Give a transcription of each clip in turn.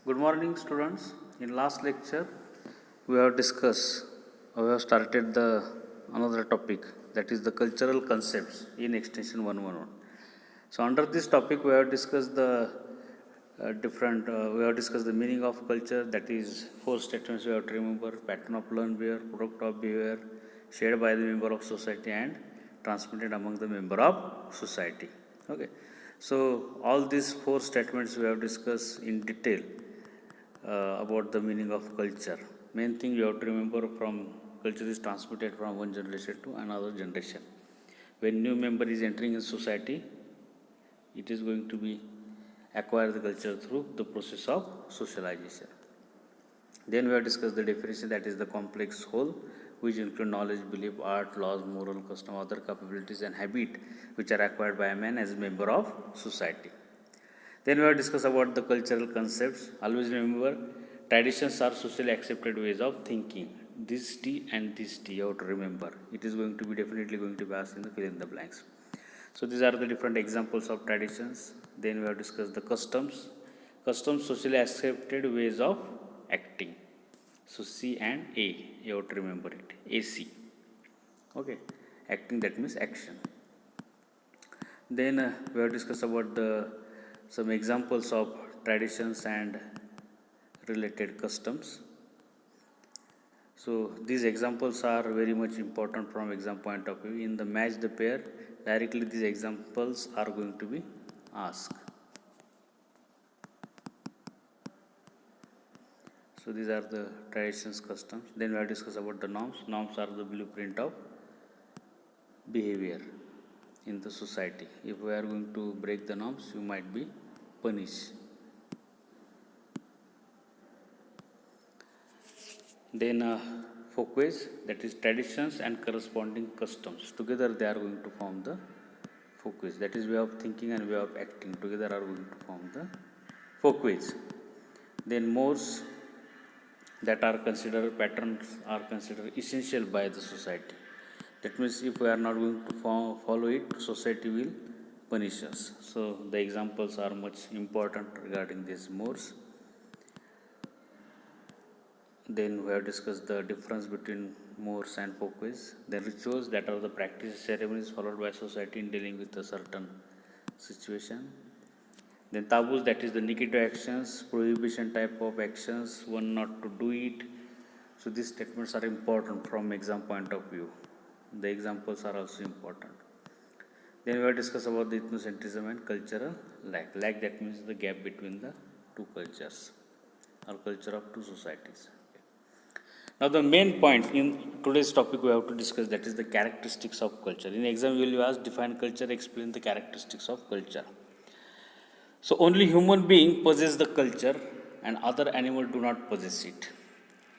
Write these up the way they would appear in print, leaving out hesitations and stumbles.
Good morning, students. In last lecture, we have discussed, we have started the another topic, that is the cultural concepts in extension 111. So under this topic, we have discussed the we have discussed the meaning of culture, that is four statements we have to remember: pattern of learned behavior, product of behavior, shared by the member of society, and transmitted among the member of society. Okay. So all these four statements we have discussed in detail about the meaning of culture. Main thing you have to remember: from culture is transmitted from one generation to another generation. When new member is entering a society, it is going to be acquire the culture through the process of socialization. Then we have discussed the definition, that is the complex whole, which include knowledge, belief, art, laws, moral, custom, other capabilities and habit which are acquired by a man as a member of society. Then we have discussed about the cultural concepts. Always remember, traditions are socially accepted ways of thinking. This T and this T, you have to remember. It is going to be definitely going to be asked in the fill in the blanks. So these are the different examples of traditions. Then we have discussed the customs. Customs, socially accepted ways of acting. So C and A, you have to remember it. AC. Okay. Acting, that means action. Then we have discussed about some examples of traditions and related customs. So these examples are very much important from exam point of view. In the match the pair, directly these examples are going to be asked. So these are the traditions, customs. Then we have discussed about the norms. Norms are the blueprint of behavior in the society. If we are going to break the norms, you might be punished. Then folkways, that is traditions and corresponding customs. Together they are going to form the folkways. That is way of thinking and way of acting. Together are going to form the folkways. Then mores, that are considered patterns, are considered essential by the society. That means if we are not going to follow it, society will punish us. So the examples are much important regarding these mores. Then we have discussed the difference between mores and folkways. The rituals, that are the practices, ceremonies followed by society in dealing with a certain situation. Then taboos, that is the negative actions, prohibition type of actions, one not to do it. So these statements are important from exam point of view. The examples are also important. Then we will discuss about the ethnocentrism and cultural lack. Lack, that means the gap between the two cultures or culture of two societies. Now the main point in today's topic we have to discuss, that is the characteristics of culture. In exam you will ask, define culture, explain the characteristics of culture. So only human being possess the culture and other animal do not possess it.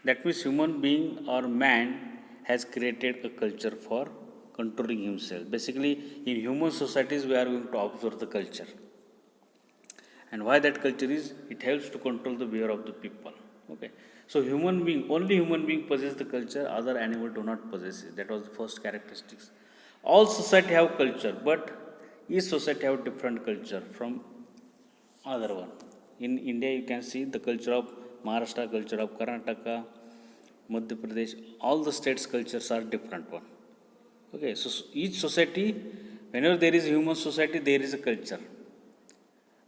That means human being or man has created a culture for controlling himself. Basically, in human societies we are going to observe the culture. And why that culture is, it helps to control the behavior of the people. Okay. So only human being possess the culture, other animal do not possess it. That was the first characteristics. All society have culture, but each society have different culture from other one. In India, you can see the culture of Maharashtra, culture of Karnataka, Madhya Pradesh. All the states' cultures are different one. Okay, so each society, whenever there is a human society, there is a culture,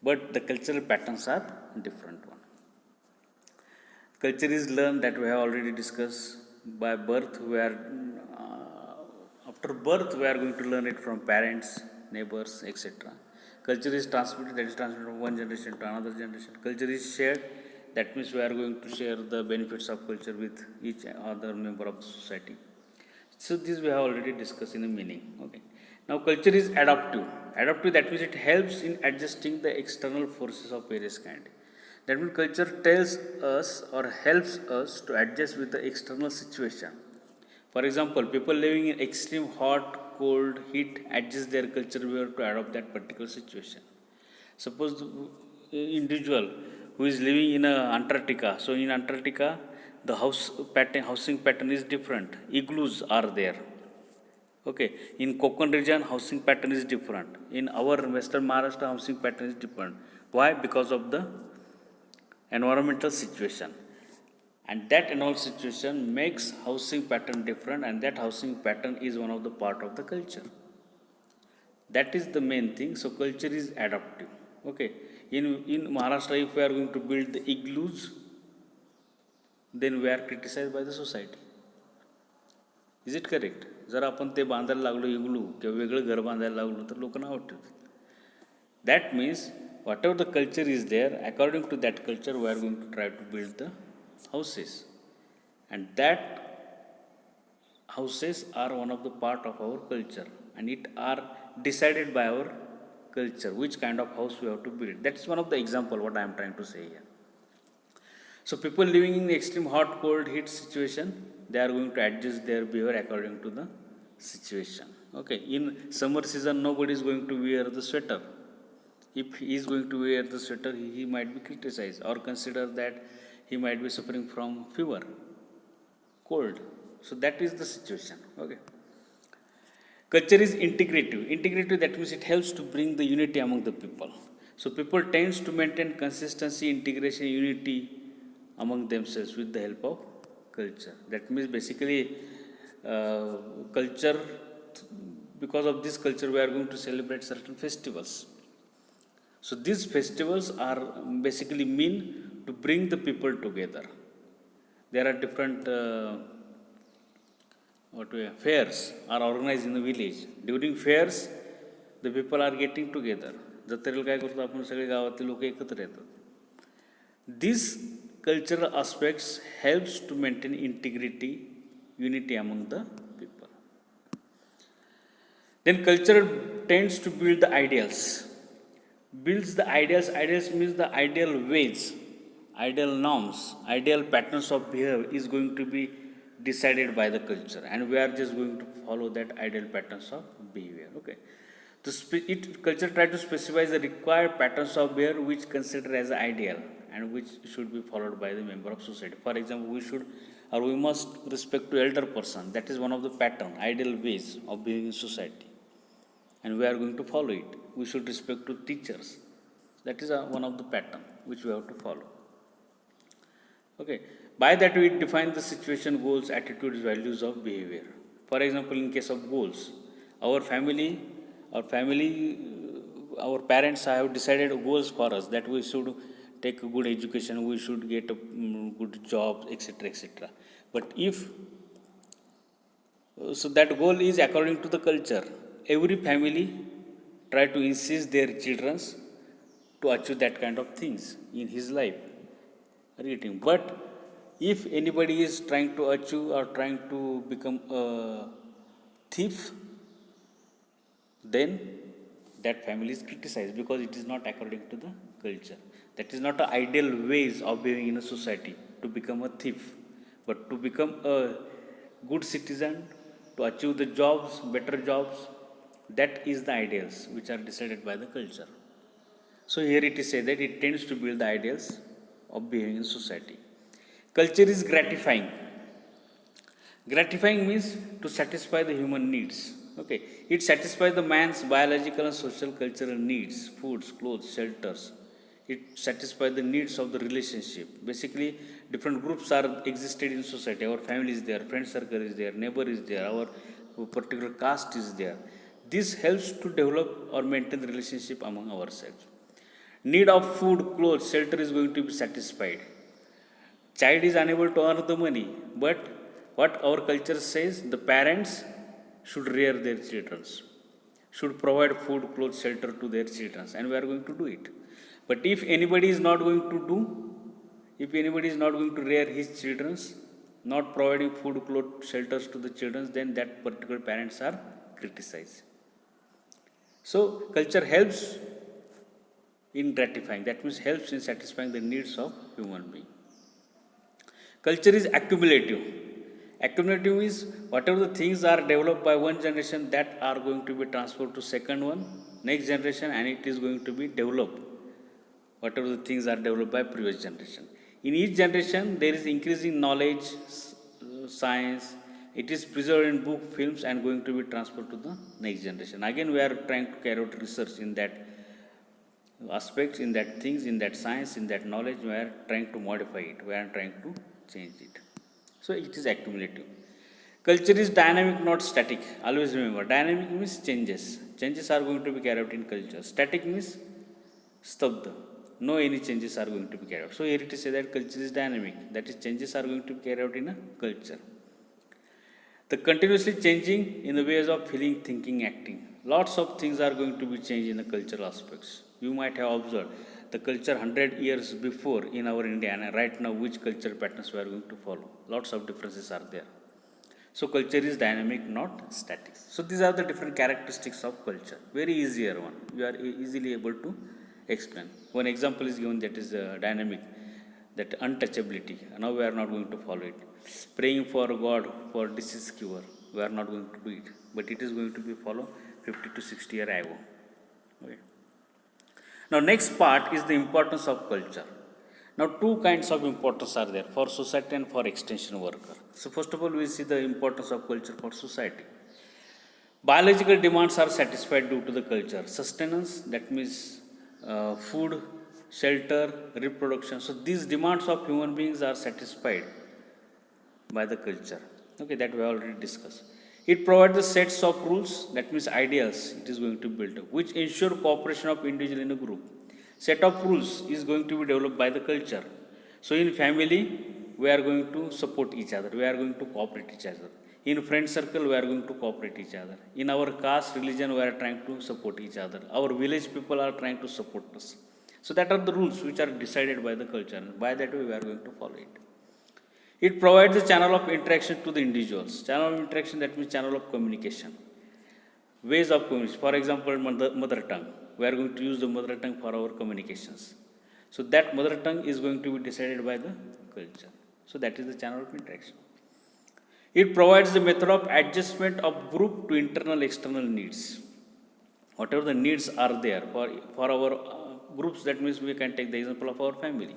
but the cultural patterns are different one. Culture is learned, that we have already discussed. By birth, after birth we are going to learn it from parents, neighbors, etc. Culture is transmitted, that is transmitted from one generation to another generation. Culture is shared, that means we are going to share the benefits of culture with each other member of the society. So this we have already discussed in the meaning. Okay. Now culture is adaptive. Adaptive, that means it helps in adjusting the external forces of various kind. That means culture tells us or helps us to adjust with the external situation. For example, people living in extreme hot, cold, heat adjust their culture behavior to adopt that particular situation. Suppose the individual who is living in Antarctica. So in Antarctica, the housing pattern is different. Igloos are there. Okay. In Konkan region, housing pattern is different. In our Western Maharashtra, housing pattern is different. Why? Because of the environmental situation, and that environmental situation makes housing pattern different, and that housing pattern is one of the part of the culture. That is the main thing. So culture is adaptive. Okay, in Maharashtra, if we are going to build the igloos, then we are criticized by the society. Is it correct? जर आपण ते बांधायला लागलो इग्लू किंवा वेगळं घर बांधायला लागलो तर लोक नाव ठेवतील. That means whatever the culture is there, according to that culture we are going to try to build the houses, and that houses are one of the part of our culture, and it are decided by our culture which kind of house we have to build. That's one of the example what I am trying to say here. So people living in the extreme hot, cold, heat situation, they are going to adjust their behavior according to the situation. Okay, in summer season nobody is going to wear the sweater. If he is going to wear the sweater, he might be criticized or consider that he might be suffering from fever, cold. So that is the situation. Okay. Culture is integrative. Integrative, that means it helps to bring the unity among the people. So people tends to maintain consistency, integration, unity among themselves with the help of culture. That means basically culture, because of this culture we are going to celebrate certain festivals. So these festivals are basically mean to bring the people together. There are different fairs are organized in the village. During fairs, the people are getting together. जत्रेला काय करतो आपण, सगळे गावातले लोक एकत्र येतात. These cultural aspects helps to maintain integrity, unity among the people. Then culture tends to build the ideals. Builds the ideals. Ideals means the ideal ways, ideal norms, ideal patterns of behavior is going to be decided by the culture, and we are just going to follow that ideal patterns of behavior. Okay, culture try to specify the required patterns of behavior which considered as ideal and which should be followed by the member of society. For example, we should or we must respect to elder person. That is one of the pattern, ideal ways of behaving in society, and we are going to follow it. We should respect to teachers. That is one of the pattern which we have to follow. Okay, by that we define the situation, goals, attitudes, values of behavior. For example, in case of goals, our parents have decided goals for us, that we should take a good education, we should get a good job, etc., etc. But if so that goal is according to the culture. Every family try to insist their children to achieve that kind of things in his life. But if anybody is trying to achieve or trying to become a thief, then that family is criticized because it is not according to the culture. That is not the ideal ways of behaving in a society, to become a thief, but to become a good citizen, to achieve the jobs, better jobs. That is the ideals which are decided by the culture. So here it is said that it tends to build the ideals of behaving in society. Culture is gratifying. Gratifying means to satisfy the human needs. Okay, it satisfies the man's biological and social cultural needs, foods, clothes, shelters. It satisfies the needs of the relationship. Basically, different groups are existed in society. Our family is there, friend circle is there, neighbor is there, our particular caste is there. This helps to develop or maintain the relationship among ourselves. Need of food, clothes, shelter is going to be satisfied. Child is unable to earn the money, but what our culture says, the parents should rear their children, should provide food, clothes, shelter to their children, and we are going to do it. But if anybody is not going to rear his children, not providing food, clothes, shelters to the children, then that particular parents are criticized. So culture helps in gratifying. That means helps in satisfying the needs of human being. Culture is accumulative. Accumulative is whatever the things are developed by one generation, that are going to be transferred to second one, next generation, and it is going to be developed. Whatever the things are developed by previous generation. In each generation, there is increasing knowledge, science. It is preserved in book, films, and going to be transferred to the next generation. Again, we are trying to carry out research in that aspects, in that things, in that science, in that knowledge, we are trying to modify it, we are trying to change it. So it is accumulative. Culture is dynamic, not static. Always remember, dynamic means changes. Changes are going to be carried out in culture. Static means stabdha. No any changes are going to be carried out. So here it is said that culture is dynamic. That is, changes are going to be carried out in a culture. The continuously changing in the ways of feeling, thinking, acting. Lots of things are going to be changed in the cultural aspects. You might have observed the culture 100 years before in our India and right now which cultural patterns we are going to follow. Lots of differences are there. So culture is dynamic, not static. So these are the different characteristics of culture. Very easier one. You are easily able to explain. One example is given, that is dynamic, that untouchability. Now we are not going to follow it. Praying for God for disease cure, we are not going to do it. But it is going to be followed 50 to 60 years ago. Okay. Now next part is the importance of culture. Now two kinds of importance are there, for society and for extension worker. So first of all, we see the importance of culture for society. Biological demands are satisfied due to the culture. Sustenance, that means food, shelter, reproduction. So these demands of human beings are satisfied by the culture. Okay, that we already discussed. It provides the sets of rules, that means ideals it is going to build up, which ensure cooperation of individual in a group. Set of rules is going to be developed by the culture. So in family, we are going to support each other, we are going to cooperate each other. In friend circle, we are going to cooperate each other. In our caste, religion, we are trying to support each other. Our village people are trying to support us. So that are the rules which are decided by the culture. And by that way, we are going to follow it. It provides a channel of interaction to the individuals. Channel of interaction, that means channel of communication. Ways of communication. For example, mother tongue. We are going to use the mother tongue for our communications. So that mother tongue is going to be decided by the culture. So that is the channel of interaction. It provides the method of adjustment of group to internal external needs. Whatever the needs are there for our groups, that means we can take the example of our family.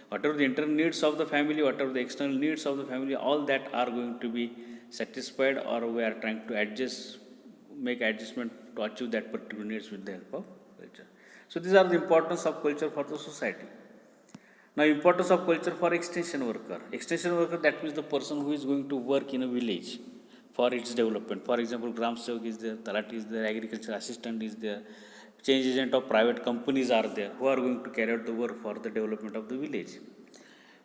Whatever the internal needs of the family, whatever the external needs of the family, all that are going to be satisfied, or we are trying to adjust, make adjustment to achieve that particular needs with the help of culture. So these are the importance of culture for the society. Now importance of culture for extension worker. Extension worker, that means the person who is going to work in a village for its development. For example, Gram Sevak is there, Talati is there, agriculture assistant is there, change agent of private companies are there, who are going to carry out the work for the development of the village.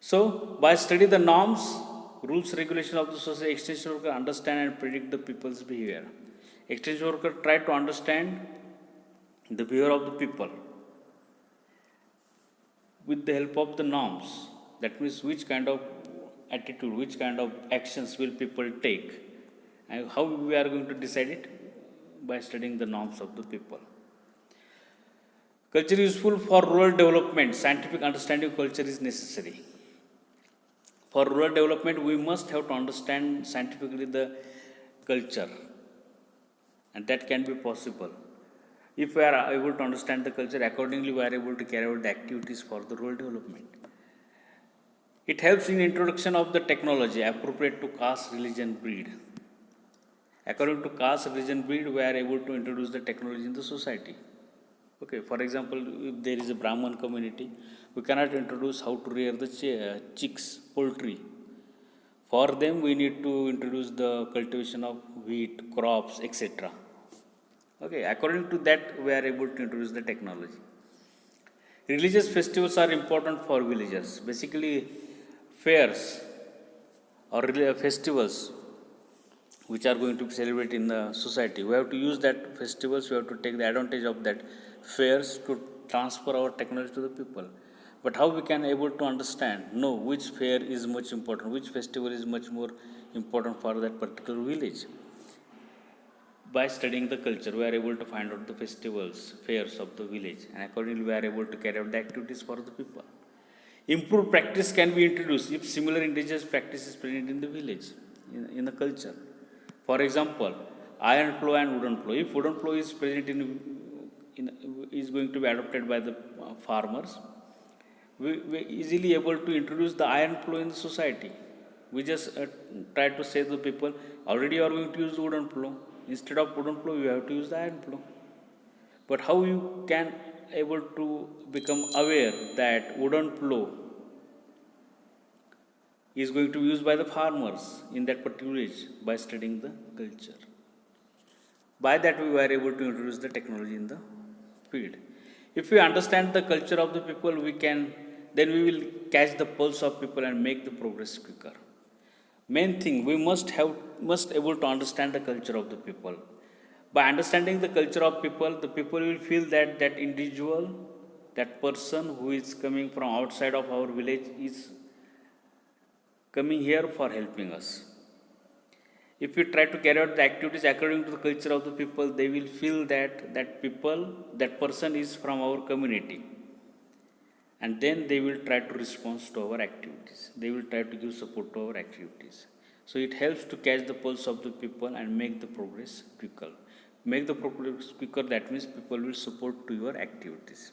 So by studying the norms, rules, regulation of the society, extension worker understand and predict the people's behavior. Extension worker try to understand the behavior of the people with the help of the norms. That means which kind of attitude, which kind of actions will people take, and how we are going to decide it? By studying the norms of the people. Culture is useful for rural development. Scientific understanding of culture is necessary. For rural development, we must have to understand scientifically the culture, and that can be possible. If we are able to understand the culture, accordingly we are able to carry out the activities for the rural development. It helps in introduction of the technology appropriate to caste, religion, breed. According to caste, religion, breed, we are able to introduce the technology in the society. Okay, for example, if there is a Brahman community, we cannot introduce how to rear the chicks, poultry. For them, we need to introduce the cultivation of wheat, crops, etc. Okay, according to that, we are able to introduce the technology. Religious festivals are important for villagers. Basically, fairs or festivals which are going to be celebrated in the society, we have to use that festivals, we have to take the advantage of that fairs to transfer our technology to the people. But how we can able to understand, know which fair is much important, which festival is much more important for that particular village? By studying the culture, we are able to find out the festivals, fairs of the village, and accordingly we are able to carry out the activities for the people. Improved practice can be introduced if similar indigenous practice is present in the village, in the culture. For example, iron plow and wooden plow. If wooden plow is present is going to be adopted by the farmers, we easily able to introduce the iron plow in the society. We just try to say to the people, already you are going to use wooden plow. Instead of wooden plow, you have to use the iron plow. But how you can able to become aware that wooden plow is going to be used by the farmers in that particular age by studying the culture. By that, we were able to introduce the technology in the field. If we understand the culture of the people, then we will catch the pulse of people and make the progress quicker. Main thing, we must able to understand the culture of the people. By understanding the culture of people, the people will feel that that individual, that person who is coming from outside of our village is coming here for helping us. If we try to carry out the activities according to the culture of the people, they will feel that that person is from our community. And then they will try to respond to our activities. They will try to give support to our activities. So it helps to catch the pulse of the people and make the progress quicker. Make the progress quicker, that means people will support to your activities.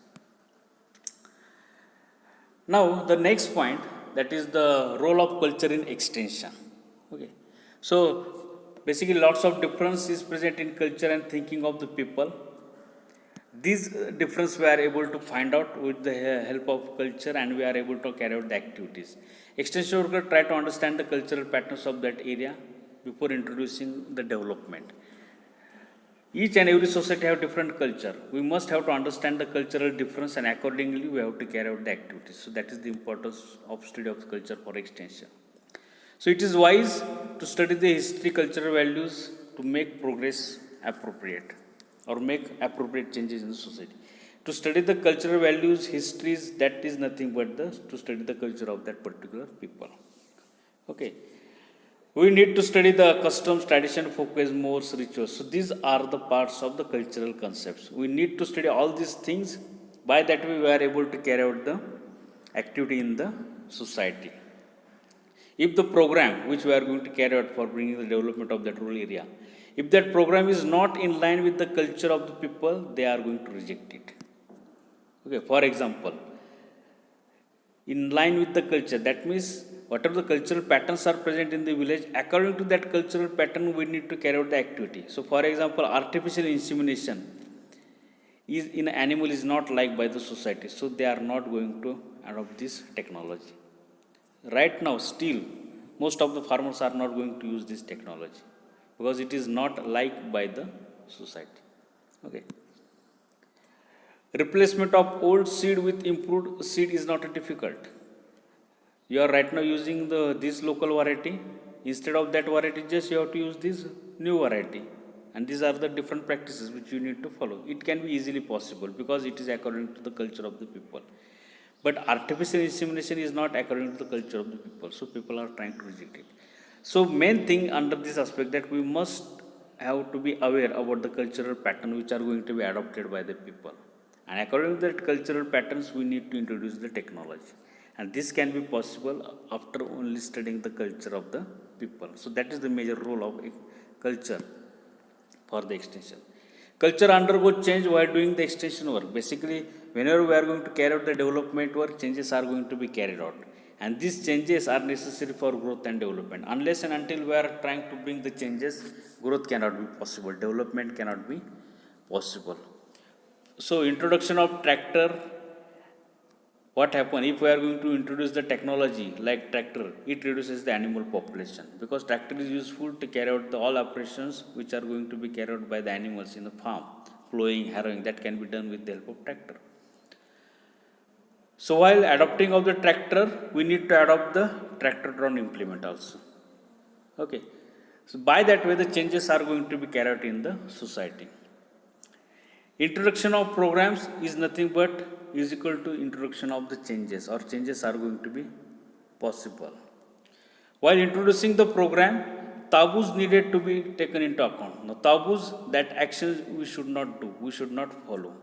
Now, the next point, that is the role of culture in extension. Okay. So, basically, lots of difference is present in culture and thinking of the people. These difference we are able to find out with the help of culture, and we are able to carry out the activities. Extension worker try to understand the cultural patterns of that area before introducing the development. Each and every society have different culture. We must have to understand the cultural difference, and accordingly we have to carry out the activities. So that is the importance of study of culture for extension. So it is wise to study the history, cultural values to make progress appropriate or make appropriate changes in the society. To study the cultural values, histories, that is nothing but to study the culture of that particular people. Okay. We need to study the customs, tradition, folk ways, mores, rituals. So these are the parts of the cultural concepts. We need to study all these things. By that we were able to carry out the activity in the society. If the program which we are going to carry out for bringing the development of that rural area, if that program is not in line with the culture of the people, they are going to reject it. Okay, for example, in line with the culture, that means whatever the cultural patterns are present in the village, according to that cultural pattern, we need to carry out the activity. So, for example, artificial insemination is in animal is not liked by the society, so they are not going to adopt this technology. Right now, still, most of the farmers are not going to use this technology because it is not liked by the society. Okay. Replacement of old seed with improved seed is not difficult. You are right now using this local variety. Instead of that variety, just you have to use this new variety. And these are the different practices which you need to follow. It can be easily possible because it is according to the culture of the people. But artificial insemination is not according to the culture of the people. So people are trying to reject it. So main thing under this aspect that we must have to be aware about the cultural pattern which are going to be adopted by the people. And according to that cultural patterns, we need to introduce the technology. And this can be possible after only studying the culture of the people. So that is the major role of culture for the extension. Culture undergoes change while doing the extension work. Basically, whenever we are going to carry out the development work, changes are going to be carried out. And these changes are necessary for growth and development. Unless and until we are trying to bring the changes, growth cannot be possible, development cannot be possible. So, introduction of tractor, what happens if we are going to introduce the technology like tractor, it reduces the animal population because tractor is useful to carry out all operations which are going to be carried out by the animals in the farm, plowing, harrowing, that can be done with the help of tractor. So while adopting of the tractor, we need to adopt the tractor drawn implement also. Okay, so by that way the changes are going to be carried out in the society. Introduction of programs is nothing but is equal to introduction of the changes, or changes are going to be possible. While introducing the program, taboos needed to be taken into account. Now, taboos, that actions we should not do, we should not follow.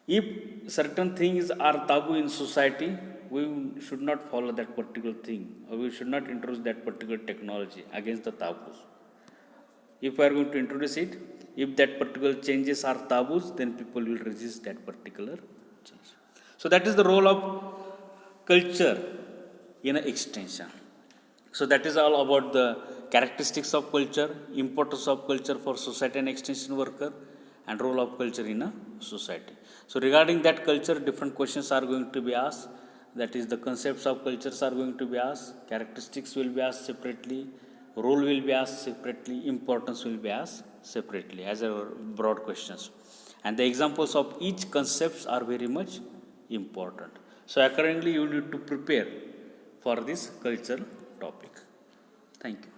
If certain things are taboo in society, we should not follow that particular thing, or we should not introduce that particular technology against the taboos. If we are going to introduce it, if that particular changes are taboos, then people will resist that particular change. So that is the role of culture in an extension. So that is all about the characteristics of culture, importance of culture for society and extension worker, and role of culture in a society. So regarding that culture, different questions are going to be asked. That is, the concepts of cultures are going to be asked, characteristics will be asked separately, role will be asked separately, importance will be asked separately as a broad questions. And the examples of each concepts are very much important. So accordingly, you need to prepare for this culture topic. Thank you.